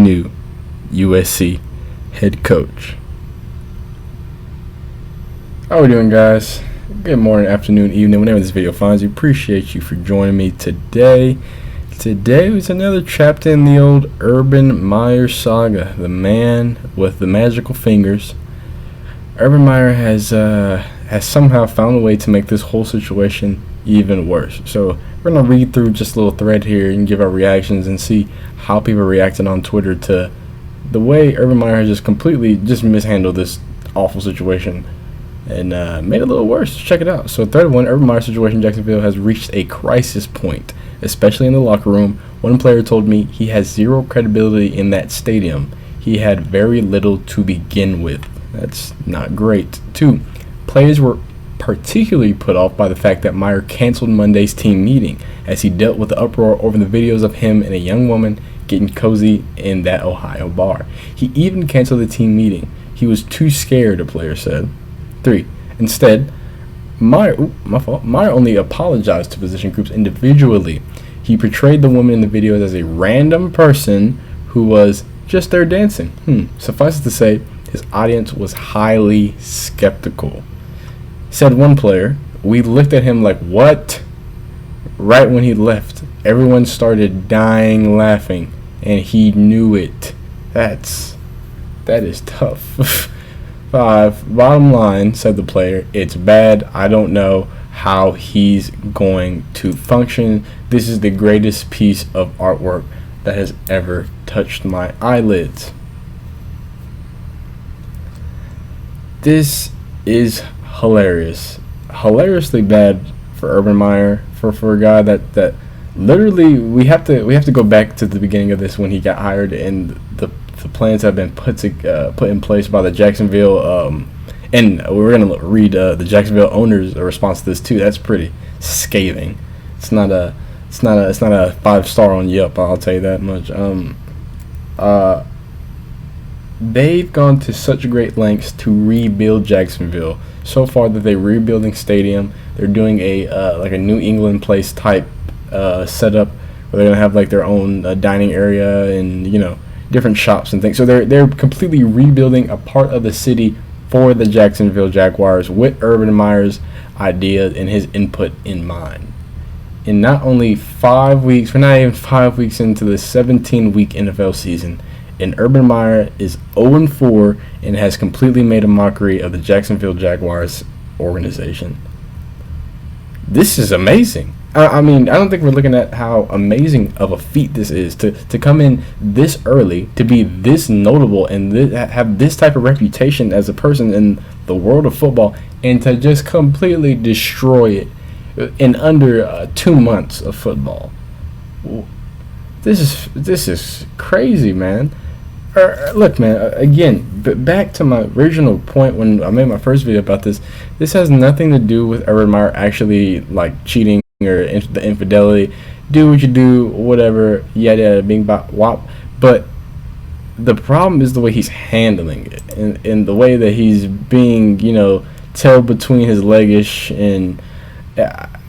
new USC head coach. How are we doing, guys? Good morning, afternoon, evening, whenever this video finds you. Appreciate you for joining me today. Today was another chapter in the old Urban Meyer saga. The man with the magical fingers. Urban Meyer has somehow found a way to make this whole situation even worse. So we're gonna read through just a little thread here and give our reactions and see how people are reacting on Twitter to the way Urban Meyer has just completely mishandled this awful situation and made it a little worse. Check it out. So thread 1, Urban Meyer's situation in Jacksonville has reached a crisis point, especially in the locker room. One player told me he has zero credibility in that stadium. He had very little to begin with. That's not great. 2, players were particularly put off by the fact that Meyer canceled Monday's team meeting as he dealt with the uproar over the videos of him and a young woman getting cozy in that Ohio bar. He even canceled the team meeting. He was too scared, a player said. 3, instead, Meyer only apologized to position groups individually. He portrayed the woman in the videos as a random person who was just there dancing. Suffice it to say, his audience was highly skeptical. Said one player, "We looked at him like, what?" Right when he left, everyone started dying laughing, and he knew it. That is tough. 5, bottom line, said the player, "It's bad. I don't know how he's going to function. This is the greatest piece of artwork that has ever touched my eyelids." This is hilarious. Hilariously bad for Urban Meyer, for a guy that literally we have to go back to the beginning of this when he got hired, and the plans have been put in place by the Jacksonville and we're gonna read the Jacksonville owners' response to this too. That's pretty scathing. It's not a 5-star on Yelp, I'll tell you that much. They've gone to such great lengths to rebuild Jacksonville. So far that they're rebuilding stadium. They're doing a like a New England place type setup where they're gonna have like their own dining area and different shops and things. So they're completely rebuilding a part of the city for the Jacksonville Jaguars with Urban Meyer's idea and his input in mind. In not only 5 weeks, we're not even 5 weeks into the 17-week NFL season, and Urban Meyer is 0-4 and has completely made a mockery of the Jacksonville Jaguars organization. This is amazing. I mean, I don't think we're looking at how amazing of a feat this is to come in this early, to be this notable, and have this type of reputation as a person in the world of football, and to just completely destroy it in under 2 months of football. This is crazy, man. Look, man, again, back to my original point when I made my first video about this. This has nothing to do with Urban Meyer actually like cheating or the infidelity. Do what you do, whatever, yada, bing, bop, wop. But the problem is the way he's handling it, and the way that he's being, tail between his legish, and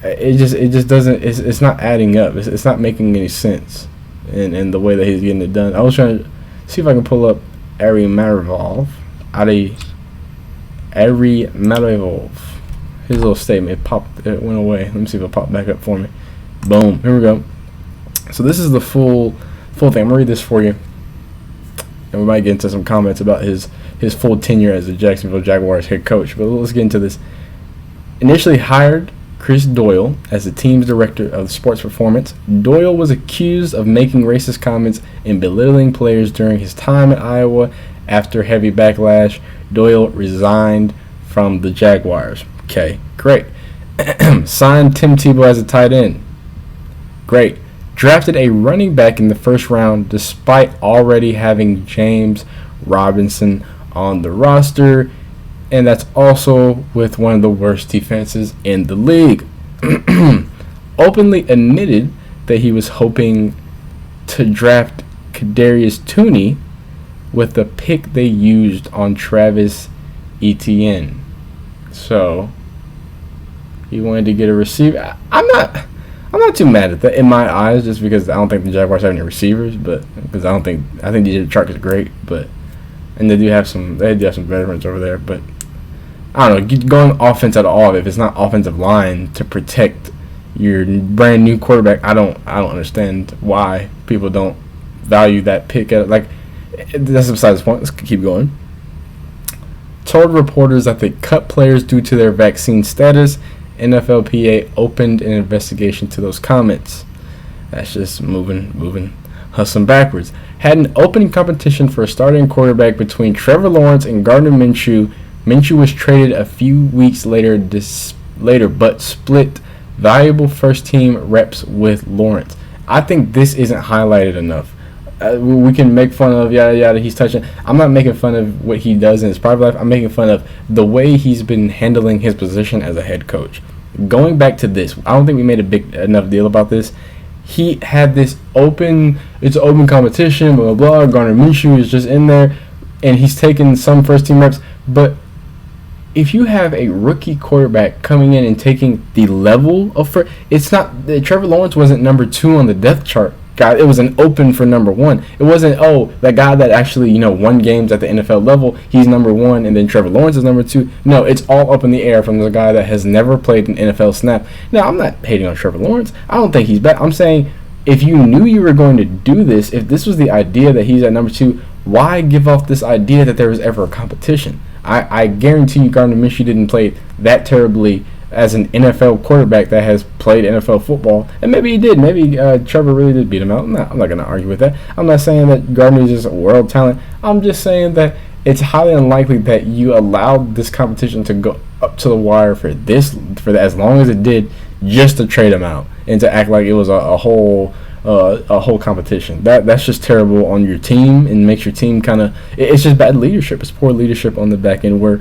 it just doesn't. It's not adding up. It's not making any sense, in the way that he's getting it done. I was trying to see if I can pull up Ari Marivolov. His little statement, it went away. Let me see if it popped back up for me. Boom, here we go. So this is the full thing. I'm gonna read this for you, and we might get into some comments about his full tenure as the Jacksonville Jaguars head coach. But let's get into this. Initially hired Chris Doyle as the team's director of sports performance, Doyle was accused of making racist comments and belittling players during his time at Iowa. After heavy backlash, Doyle resigned from the Jaguars. Okay, great. Signed Tim Tebow as a tight end. Great. Drafted a running back in the first round despite already having James Robinson on the roster. And that's also with one of the worst defenses in the league. Openly admitted that he was hoping to draft Kadarius Toney with the pick they used on Travis Etienne. So he wanted to get a receiver. I'm I'm not too mad at that in my eyes, just because I don't think the Jaguars have any receivers, but because I think DJ Chark is great, but and they do have some veterans over there, but I don't know, going offense at all if it's not offensive line to protect your brand new quarterback. I don't understand why people don't value that pick at like. That's besides the point. Let's keep going. Told reporters that they cut players due to their vaccine status. NFLPA opened an investigation to those comments. That's just moving, hustling backwards. Had an open competition for a starting quarterback between Trevor Lawrence and Gardner Minshew. Minshew was traded a few weeks later, but split valuable first-team reps with Lawrence. I think this isn't highlighted enough. We can make fun of yada yada. He's touching. I'm not making fun of what he does in his private life. I'm making fun of the way he's been handling his position as a head coach. Going back to this, I don't think we made a big enough deal about this. He had this open competition, blah blah blah. Gardner Minshew is just in there, and he's taking some first team reps. But if you have a rookie quarterback coming in and taking the level of it's not Trevor Lawrence wasn't number 2 on the depth chart. God, it was an open for number 1. It wasn't that guy that actually won games at the NFL level. He's number 1, and then Trevor Lawrence is number 2. No, it's all up in the air from the guy that has never played an NFL snap. Now, I'm not hating on Trevor Lawrence. I don't think he's bad. I'm saying if you knew you were going to do this, if this was the idea that he's at number 2, why give off this idea that there was ever a competition? I guarantee you Gardner Minshew didn't play that terribly as an NFL quarterback that has played NFL football. And maybe he did. Maybe Trevor really did beat him out. I'm not going to argue with that. I'm not saying that Gardner is just a world talent. I'm just saying that it's highly unlikely that you allowed this competition to go up to the wire for as long as it did, just to trade him out and to act like it was a whole competition. That's just terrible on your team and makes your team it's just bad leadership. It's poor leadership on the back end where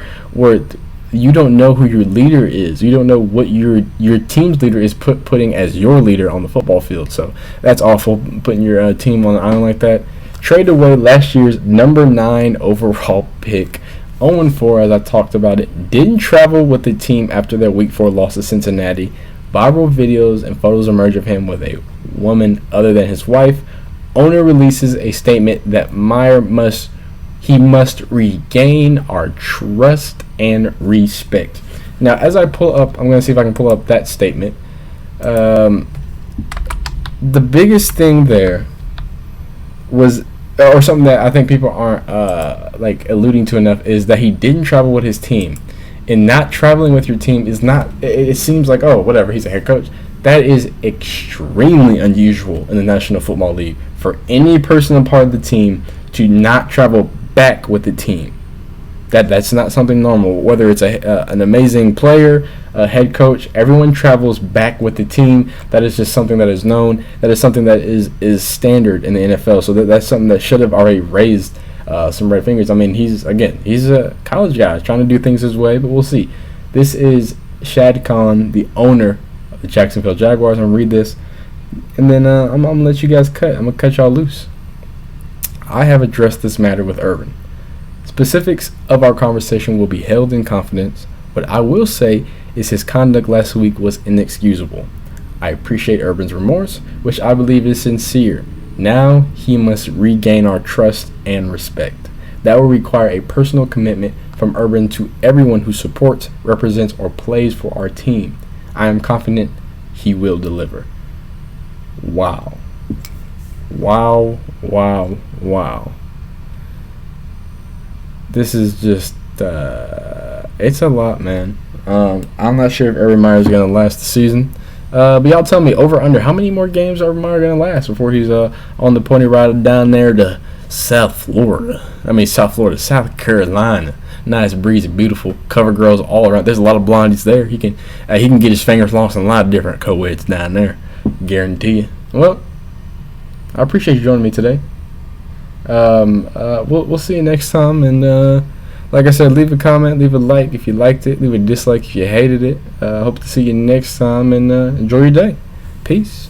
you don't know who your leader is. You don't know what your team's leader is putting as your leader on the football field. So that's awful, putting your team on the island like that. Trade away last year's number 9 overall pick. 0-4, as I talked about it. Didn't travel with the team after their Week 4 loss to Cincinnati. Viral videos and photos emerge of him with a woman other than his wife. Owner releases a statement that Meyer must regain our trust and respect. Now, as I pull up, I'm going to see if I can pull up that statement. The biggest thing there was, or something that I think people aren't alluding to enough, is that he didn't travel with his team. And not traveling with your team is not, it seems like, whatever, he's a head coach. That is extremely unusual in the National Football League for any person part of the team to not travel back with the team. That's not something normal. Whether it's an amazing player, a head coach, everyone travels back with the team. That is just something that is known. That is something that is standard in the NFL. So that's something that should have already raised some red fingers. I mean, he's a college guy trying to do things his way, but we'll see. This is Shad Khan, the owner of the Jacksonville Jaguars. I'm going to read this, and then I'm going to let you guys cut. I'm going to cut y'all loose. I have addressed this matter with Urban. Specifics of our conversation will be held in confidence. What I will say is his conduct last week was inexcusable. I appreciate Urban's remorse, which I believe is sincere. Now he must regain our trust and respect. That will require a personal commitment from Urban to everyone who supports, represents, or plays for our team. I am confident he will deliver. Wow. This is just, it's a lot, man. I'm not sure if Urban Meyer is going to last the season. But y'all tell me, over under, how many more games are Urban Meyer going to last before he's on the pony ride down there to South Carolina. Nice, breezy, beautiful, cover girls all around. There's a lot of blondies there. He can get his fingers lost in a lot of different co-eds down there. Guarantee you. Well, I appreciate you joining me today. We'll see you next time, and like I said, leave a comment, leave a like if you liked it, leave a dislike if you hated it. Hope to see you next time, and enjoy your day. Peace.